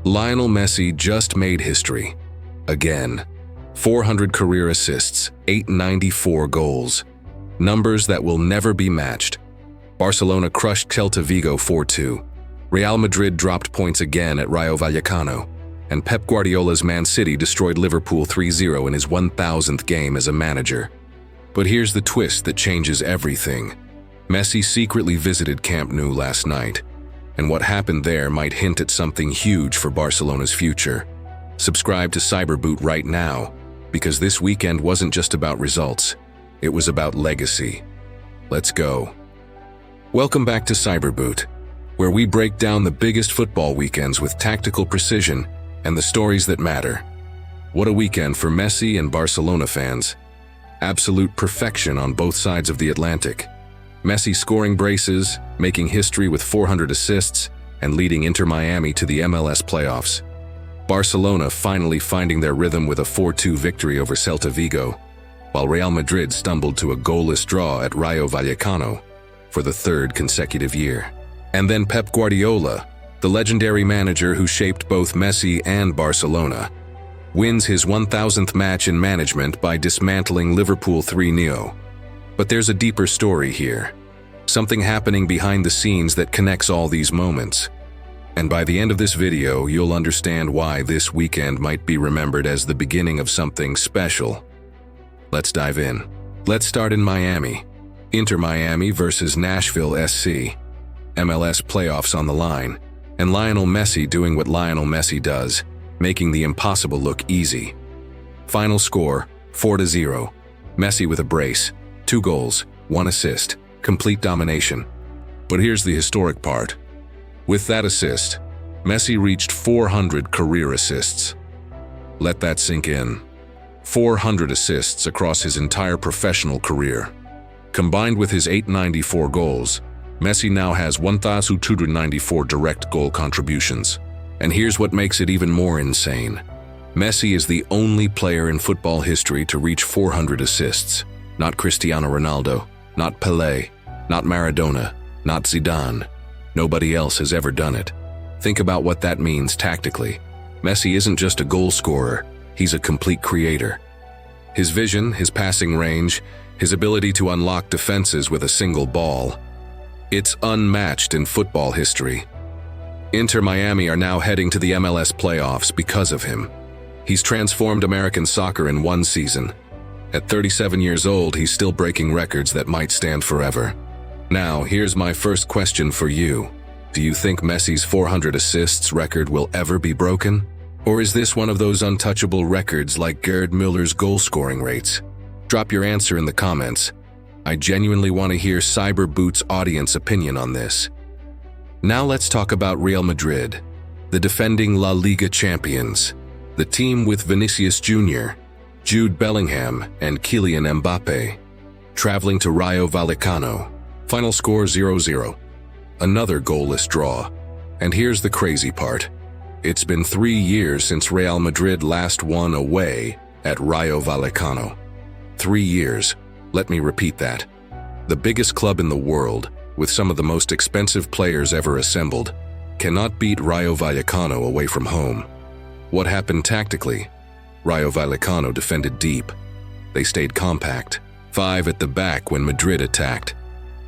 Lionel Messi just made history. Again. 400 career assists, 894 goals. Numbers that will never be matched. Barcelona crushed Celta Vigo 4-2. Real Madrid dropped points again at Rayo Vallecano. And Pep Guardiola's Man City destroyed Liverpool 3-0 in his 1,000th game as a manager. But here's the twist that changes everything. Messi secretly visited Camp Nou last night. And what happened there might hint at something huge for Barcelona's future. Subscribe to Cyberboot right now, because this weekend wasn't just about results, it was about legacy. Let's go. Welcome back to Cyberboot, where we break down the biggest football weekends with tactical precision and the stories that matter. What a weekend for Messi and Barcelona fans. Absolute perfection on both sides of the Atlantic. Messi scoring braces, making history with 400 assists, and leading Inter Miami to the MLS playoffs. Barcelona finally finding their rhythm with a 4-2 victory over Celta Vigo, while Real Madrid stumbled to a goalless draw at Rayo Vallecano for the third consecutive year. And then Pep Guardiola, the legendary manager who shaped both Messi and Barcelona, wins his 1,000th match in management by dismantling Liverpool 3-0. But there's a deeper story here. Something happening behind the scenes that connects all these moments. And by the end of this video, you'll understand why this weekend might be remembered as the beginning of something special. Let's dive in. Let's start in Miami. Inter Miami versus Nashville SC. MLS playoffs on the line, and Lionel Messi doing what Lionel Messi does, making the impossible look easy. Final score, 4-0. Messi with a brace, 2 goals, 1 assist, complete domination. But here's the historic part. With that assist, Messi reached 400 career assists. Let that sink in. 400 assists across his entire professional career. Combined with his 894 goals, Messi now has 1,294 direct goal contributions. And here's what makes it even more insane. Messi is the only player in football history to reach 400 assists. Not Cristiano Ronaldo, not Pele, not Maradona, not Zidane. Nobody else has ever done it. Think about what that means tactically. Messi isn't just a goal scorer, he's a complete creator. His vision, his passing range, his ability to unlock defenses with a single ball. It's unmatched in football history. Inter Miami are now heading to the MLS playoffs because of him. He's transformed American soccer in one season. At 37 years old, he's still breaking records that might stand forever. Now, here's my first question for you. Do you think Messi's 400 assists record will ever be broken? Or is this one of those untouchable records like Gerd Müller's goal-scoring rates? Drop your answer in the comments. I genuinely want to hear Cyberboot's audience opinion on this. Now let's talk about Real Madrid, the defending La Liga champions, the team with Vinicius Jr., Jude Bellingham, and Kylian Mbappe, traveling to Rayo Vallecano. Final score 0-0. Another goalless draw. And here's the crazy part. It's been 3 years since Real Madrid last won away at Rayo Vallecano. 3 years. Let me repeat that. The biggest club in the world, with some of the most expensive players ever assembled, cannot beat Rayo Vallecano away from home. What happened tactically? Rayo Vallecano defended deep. They stayed compact, 5 at the back when Madrid attacked.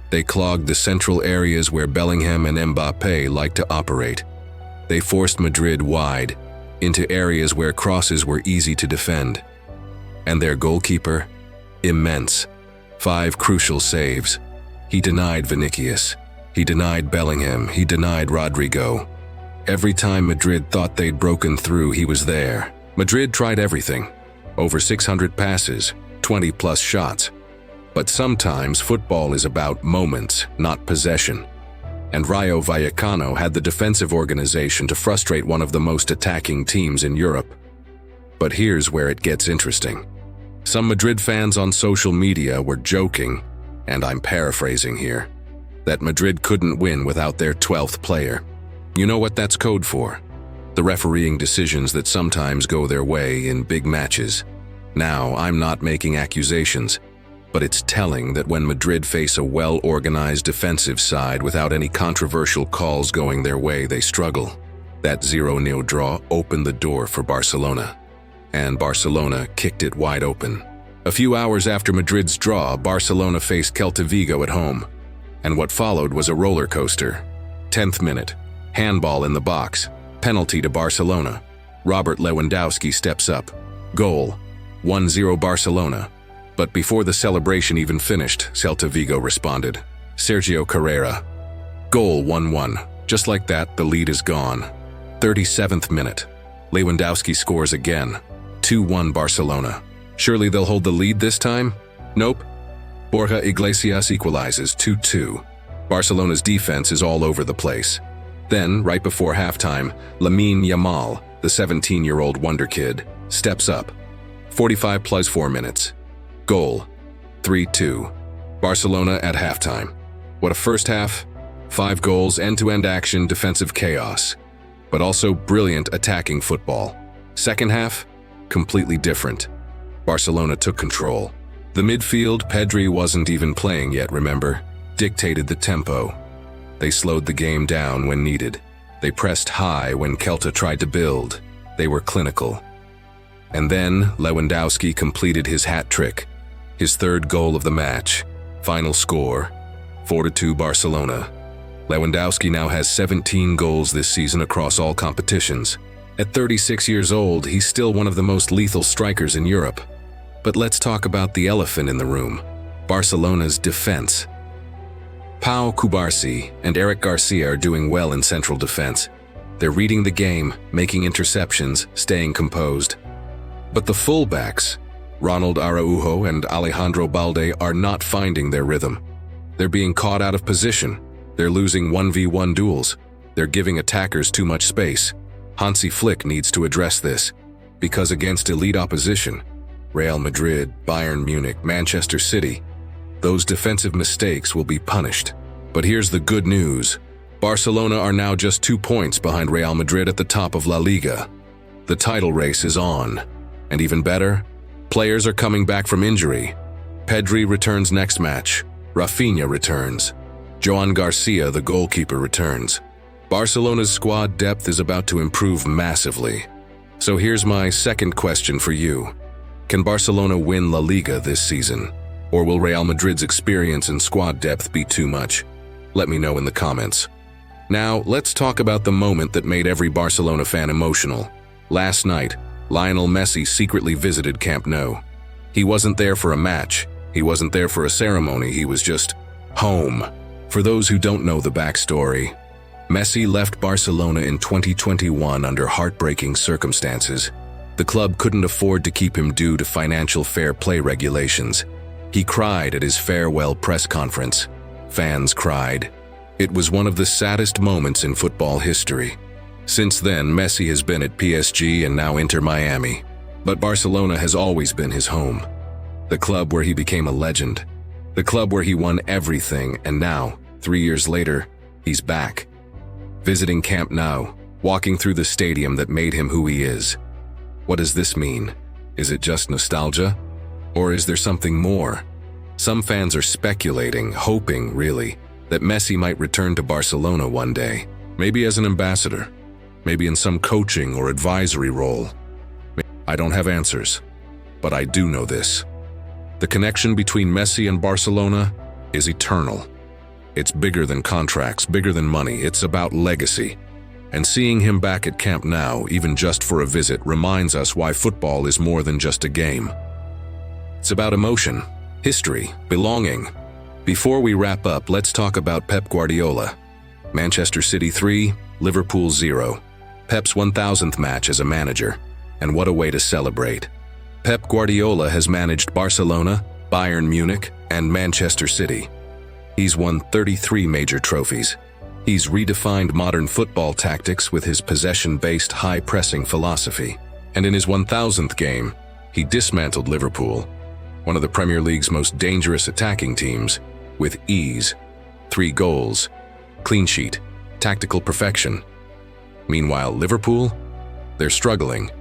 They clogged the central areas where Bellingham and Mbappe like to operate. They forced Madrid wide, into areas where crosses were easy to defend. And their goalkeeper? Immense. 5 crucial saves. He denied Vinicius. He denied Bellingham. He denied Rodrigo. Every time Madrid thought they'd broken through, he was there. Madrid tried everything. Over 600 passes, 20+ shots. But sometimes football is about moments, not possession. And Rayo Vallecano had the defensive organization to frustrate one of the most attacking teams in Europe. But here's where it gets interesting. Some Madrid fans on social media were joking, and I'm paraphrasing here, that Madrid couldn't win without their 12th player. You know what that's code for? The refereeing decisions that sometimes go their way in big matches. Now, I'm not making accusations, but it's telling that when Madrid face a well-organized defensive side without any controversial calls going their way, they struggle. That 0-0 draw opened the door for Barcelona, and Barcelona kicked it wide open. A few hours after Madrid's draw, Barcelona faced Celta Vigo at home, and what followed was a roller coaster. 10th minute, handball in the box, penalty to Barcelona. Robert Lewandowski steps up. Goal, 1-0 Barcelona. But before the celebration even finished, Celta Vigo responded. Sergio Carrera. Goal, 1-1. Just like that, the lead is gone. 37th minute. Lewandowski scores again. 2-1 Barcelona. Surely they'll hold the lead this time? Nope. Borja Iglesias equalizes 2-2. Barcelona's defense is all over the place. Then, right before halftime, Lamine Yamal, the 17-year-old wonder kid, steps up. 45 plus 4 minutes. Goal, 3-2. Barcelona at halftime. What a first half. 5 goals, end-to-end action, defensive chaos. But also brilliant attacking football. Second half, completely different. Barcelona took control. The midfield, Pedri wasn't even playing yet, remember? Dictated the tempo. They slowed the game down when needed. They pressed high when Celta tried to build. They were clinical. And then Lewandowski completed his hat trick. His third goal of the match. Final score, 4-2 Barcelona. Lewandowski now has 17 goals this season across all competitions. At 36 years old, he's still one of the most lethal strikers in Europe. But let's talk about the elephant in the room, Barcelona's defense. Pau Cubarsí and Eric Garcia are doing well in central defense. They're reading the game, making interceptions, staying composed. But the fullbacks, Ronald Araujo and Alejandro Balde, are not finding their rhythm. They're being caught out of position. They're losing 1v1 duels. They're giving attackers too much space. Hansi Flick needs to address this, because against elite opposition, Real Madrid, Bayern Munich, Manchester City, those defensive mistakes will be punished. But here's the good news. Barcelona are now just 2 points behind Real Madrid at the top of La Liga. The title race is on. And even better, players are coming back from injury. Pedri returns next match. Rafinha returns. Joan Garcia, the goalkeeper, returns. Barcelona's squad depth is about to improve massively. So here's my second question for you. Can Barcelona win La Liga this season? Or will Real Madrid's experience and squad depth be too much? Let me know in the comments. Now, let's talk about the moment that made every Barcelona fan emotional. Last night, Lionel Messi secretly visited Camp Nou. He wasn't there for a match. He wasn't there for a ceremony. He was just home. For those who don't know the backstory, Messi left Barcelona in 2021 under heartbreaking circumstances. The club couldn't afford to keep him due to financial fair play regulations. He cried at his farewell press conference. Fans cried. It was one of the saddest moments in football history. Since then, Messi has been at PSG and now Inter Miami. But Barcelona has always been his home. The club where he became a legend. The club where he won everything, and now, 3 years later, he's back. Visiting Camp Nou, walking through the stadium that made him who he is. What does this mean? Is it just nostalgia? Or is there something more? Some fans are speculating, hoping, really, that Messi might return to Barcelona one day. Maybe as an ambassador. Maybe in some coaching or advisory role. I don't have answers, but I do know this. The connection between Messi and Barcelona is eternal. It's bigger than contracts, bigger than money. It's about legacy. And seeing him back at Camp Nou, even just for a visit, reminds us why football is more than just a game. It's about emotion, history, belonging. Before we wrap up, let's talk about Pep Guardiola. Manchester City 3, Liverpool 0. Pep's 1000th match as a manager. And what a way to celebrate. Pep Guardiola has managed Barcelona, Bayern Munich, and Manchester City. He's won 33 major trophies. He's redefined modern football tactics with his possession-based high-pressing philosophy. And in his 1000th game, he dismantled Liverpool, one of the Premier League's most dangerous attacking teams, with ease. 3 goals, clean sheet, tactical perfection. Meanwhile, Liverpool? They're struggling.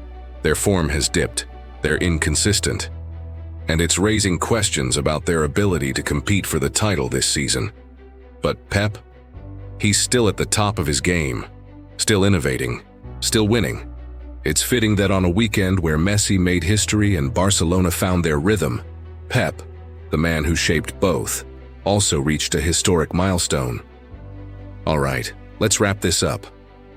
Their form has dipped. They're inconsistent. And it's raising questions about their ability to compete for the title this season. But Pep? He's still at the top of his game, still innovating, still winning. It's fitting that on a weekend where Messi made history and Barcelona found their rhythm, Pep, the man who shaped both, also reached a historic milestone. All right, let's wrap this up.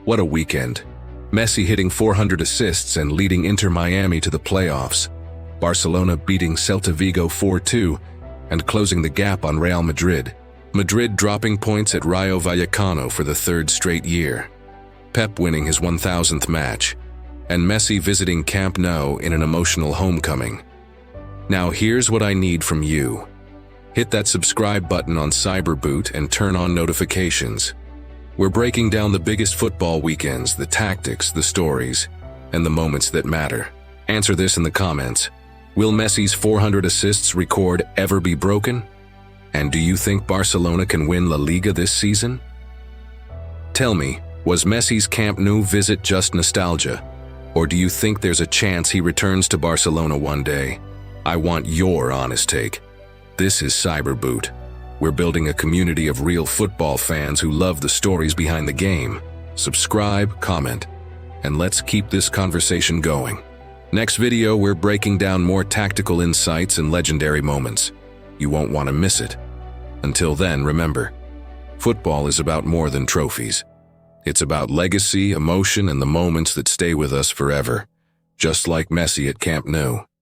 What a weekend. Messi hitting 400 assists and leading Inter Miami to the playoffs. Barcelona beating Celta Vigo 4-2 and closing the gap on Real Madrid. Madrid dropping points at Rayo Vallecano for the third straight year. Pep winning his 1000th match. And Messi visiting Camp Nou in an emotional homecoming. Now here's what I need from you. Hit that subscribe button on Cyberboot and turn on notifications. We're breaking down the biggest football weekends, the tactics, the stories, and the moments that matter. Answer this in the comments. Will Messi's 400 assists record ever be broken? And do you think Barcelona can win La Liga this season? Tell me, was Messi's Camp Nou visit just nostalgia? Or do you think there's a chance he returns to Barcelona one day? I want your honest take. This is Cyberboot. We're building a community of real football fans who love the stories behind the game. Subscribe, comment, and let's keep this conversation going. Next video, we're breaking down more tactical insights and legendary moments. You won't want to miss it. Until then, remember, football is about more than trophies. It's about legacy, emotion, and the moments that stay with us forever. Just like Messi at Camp Nou.